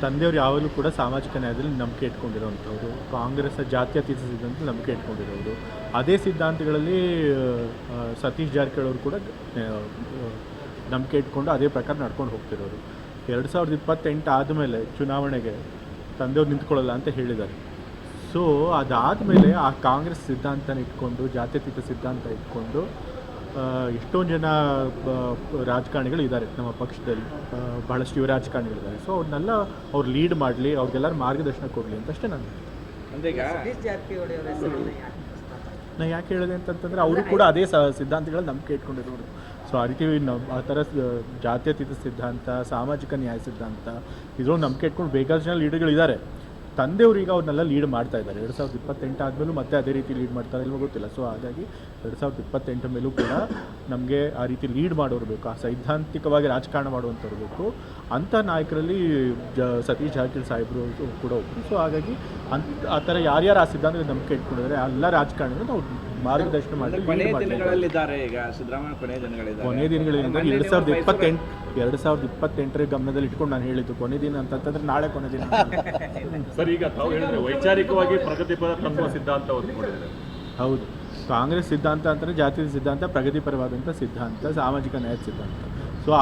ತಂದೆಯವರು ಯಾವಾಗಲೂ ಕೂಡ ಸಾಮಾಜಿಕ ನ್ಯಾಯದಲ್ಲಿ ನಂಬಿಕೆ ಇಟ್ಕೊಂಡಿರೋವಂಥವ್ರು, ಕಾಂಗ್ರೆಸ್ ಜಾತ್ಯತೀತ ಸಿದ್ಧಾಂತ ನಂಬಿಕೆ ಇಟ್ಕೊಂಡಿರೋರು. ಅದೇ ಸಿದ್ಧಾಂತಗಳಲ್ಲಿ ಸತೀಶ್ ಜಾರಕಿಹೊಳಿ ಅವರು ಕೂಡ ನಂಬಿಕೆ ಇಟ್ಕೊಂಡು ಅದೇ ಪ್ರಕಾರ ನಡ್ಕೊಂಡು ಹೋಗ್ತಿರೋರು. 2028 ಆದಮೇಲೆ ಚುನಾವಣೆಗೆ ತಂದೆಯವ್ರು ನಿಂತ್ಕೊಳ್ಳಲ್ಲ ಅಂತ ಹೇಳಿದ್ದಾರೆ. ಸೊ ಅದಾದಮೇಲೆ ಆ ಕಾಂಗ್ರೆಸ್ ಸಿದ್ಧಾಂತನ ಇಟ್ಕೊಂಡು, ಜಾತ್ಯತೀತ ಸಿದ್ಧಾಂತ ಇಟ್ಕೊಂಡು ಎಷ್ಟೊಂದು ಜನ ರಾಜಕಾರಣಿಗಳು ಇದ್ದಾರೆ ನಮ್ಮ ಪಕ್ಷದಲ್ಲಿ, ಬಹಳಷ್ಟು ಯುವ ರಾಜಕಾರಣಿಗಳಿದ್ದಾರೆ. ಸೊ ಅವ್ರನ್ನೆಲ್ಲ ಅವ್ರು ಲೀಡ್ ಮಾಡಲಿ, ಅವ್ರಿಗೆಲ್ಲರೂ ಮಾರ್ಗದರ್ಶನ ಕೊಡಲಿ ಅಂತ ಅಷ್ಟೇ ನಾನು ಯಾಕೆ ಹೇಳಿದೆ ಅಂತಂತಂದರೆ ಅವರು ಕೂಡ ಅದೇ ಸಿದ್ಧಾಂತಗಳಲ್ಲಿ ನಂಬಿಕೆ ಇಟ್ಕೊಂಡಿರೋರು. ಸೊ ಆ ರೀತಿ ಆ ಥರ ಜಾತ್ಯತೀತ ಸಿದ್ಧಾಂತ, ಸಾಮಾಜಿಕ ನ್ಯಾಯ ಸಿದ್ಧಾಂತ ಇದ್ರೊಂದು ನಂಬಿಕೆ ಇಟ್ಕೊಂಡು ಬೇಕಾದಷ್ಟು ಜನ ಲೀಡರ್ಗಳಿದ್ದಾರೆ. ತಂದೆಯವರು ಈಗ ಅವ್ರನ್ನೆಲ್ಲ ಲೀಡ್ ಮಾಡ್ತಾ ಇದ್ದಾರೆ. 2028 ಆದಮೇಲೂ ಮತ್ತೆ ಅದೇ ರೀತಿ ಲೀಡ್ ಮಾಡ್ತಾರೆ ಇಲ್ವೋ ಗೊತ್ತಿಲ್ಲ. ಸೊ ಹಾಗಾಗಿ 2028 ಮೇಲೂ ಕೂಡ ನಮಗೆ ಆ ರೀತಿ ಲೀಡ್ ಮಾಡೋರು ಬೇಕು, ಆ ಸೈದ್ಧಾಂತಿಕವಾಗಿ ರಾಜಕಾರಣ ಮಾಡುವಂಥವ್ರು ಬೇಕು. ಅಂಥ ನಾಯಕರಲ್ಲಿ ಸತೀಶ್ ಜಾರಕಿಹೊಳಿ ಸಾಹೇಬರು ಕೂಡ ಒಬ್ಬರು. ಸೊ ಹಾಗಾಗಿ ಆ ಥರ ಯಾರ್ಯಾರು ಆ ಸಿದ್ಧಾಂತದ ನಂಬಿಕೆ ಇಟ್ಕೊಂಡಿದ್ದಾರೆ ಎಲ್ಲ ರಾಜಕಾರಣಿಗಳು ನಾವು ಮಾರ್ಗದರ್ಶನ ಮಾಡಿ ಕೊನೆಯ ದಿನಗಳಲ್ಲಿದ್ದಾರೆ. ಈಗ ಸಿದ್ದರಾಮಯ್ಯ ಕೊನೆಯ ದಿನಗಳಿಂದ 2028 ಗಮನದಲ್ಲಿ ಇಟ್ಕೊಂಡು ನಾನು ಹೇಳಿದ್ದು ಕೊನೆ ದಿನ ಅಂತಂತಂದ್ರೆ ನಾಳೆ ಕೊನೆ ದಿನ. ಸರ್, ಈಗ ತಾವು ಹೇಳಿದ್ರೆ ವೈಚಾರಿಕವಾಗಿ ಪ್ರಗತಿಪರ ತತ್ವ ಸಿದ್ಧಾಂತ ಹೊಂದಿಕೊಂಡಿದ್ದಾರೆ. ಹೌದು, ಕಾಂಗ್ರೆಸ್ ಸಿದ್ಧಾಂತ ಅಂತಂದರೆ ಜಾತಿ ಸಿದ್ಧಾಂತ, ಪ್ರಗತಿಪರವಾದಂಥ ಸಿದ್ಧಾಂತ, ಸಾಮಾಜಿಕ ನ್ಯಾಯ ಸಿದ್ಧಾಂತ. ಸೊ ಆ